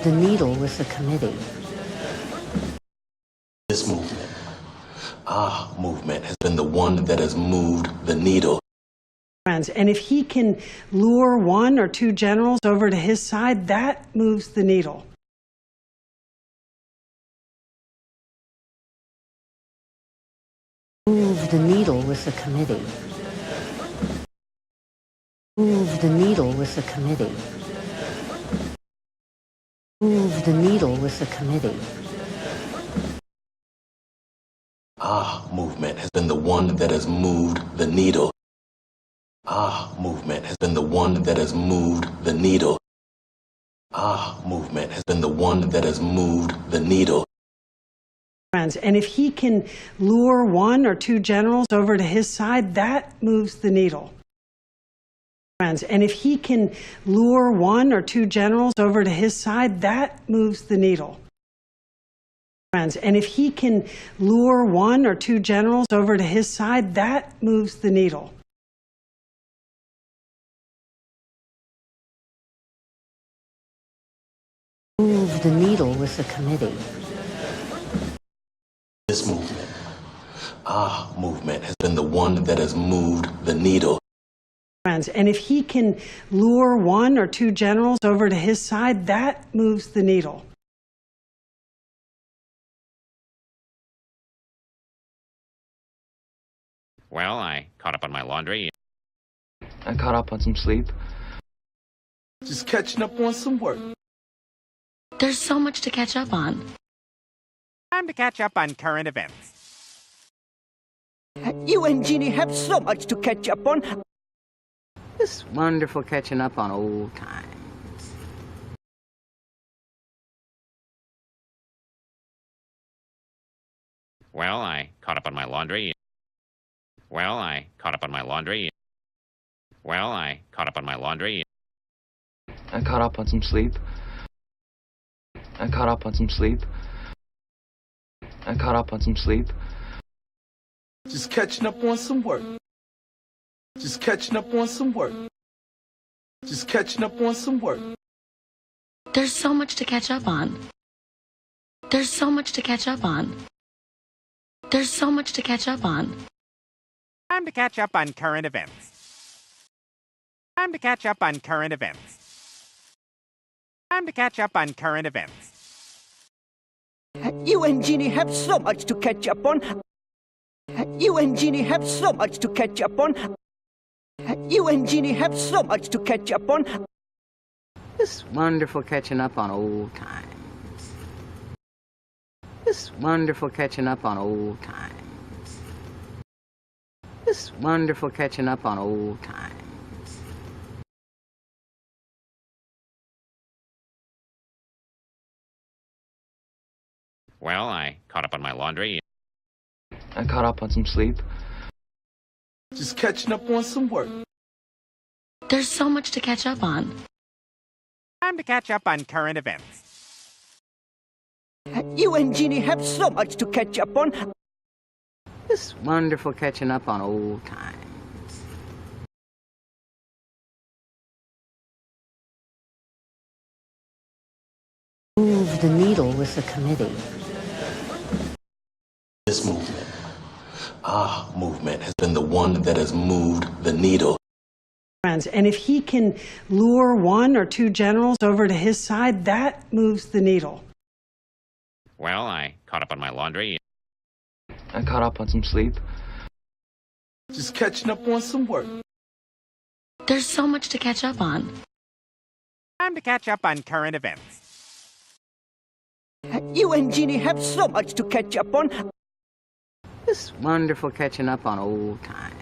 the needle with the committee. This movement, our movement, has been the one that has moved the needle. And if he can lure one or two generals over to his side, that moves the needle. Move the needle with the committee. Move the needle with the committee. Move the needle with the committee. Our movement has been the one that has moved the needle. Our movement has been the one that has moved the needle. Our movement has been the one that has moved the needle. And if he can lure one or two generals over to his side, that moves the needle. And if he can lure one or two generals over to his side, that moves the needle. And if he can lure one or two generals over to his side, that moves the needle. Move the needle with the committee. This movement, our movement, has been the one that has moved the needle. And if he can lure one or two generals over to his side, that moves the needle. Well, I caught up on my laundry. I caught up on some sleep. Just catching up on some work. There's so much to catch up on. Time to catch up on current events. You and Jeannie have so much to catch up on. It's wonderful catching up on old times. Well, I caught up on my laundry. Well, I caught up on my laundry. Well, I caught up on my laundry. I caught up on some sleep. I caught up on some sleep. I caught up on some sleep. Just catching up on some work. Just catching up on some work. Just catching up on some work. There's so much to catch up on. There's so much to catch up on. There's so much to catch up on. Time to catch up on current events. Time to catch up on current events. Time to catch up on current events. You and Jeannie have so much to catch up on. You and Jeannie have so much to catch up on. You and Jeannie have so much to catch up on. It's wonderful catching up on old times. It's wonderful catching up on old times. It's wonderful catching up on old times. Well, I caught up on my laundry. I caught up on some sleep. Just catching up on some work. There's so much to catch up on. Time to catch up on current events. You and Jeannie have so much to catch up on. It's wonderful catching up on old times. Move the needle with the committee. This movement, our movement, has been the one that has moved the needle. And if he can lure one or two generals over to his side, that moves the needle. Well, I caught up on my laundry. I caught up on some sleep. Just catching up on some work. There's so much to catch up on. Time to catch up on current events. You and Jeannie have so much to catch up on. It's wonderful catching up on old times.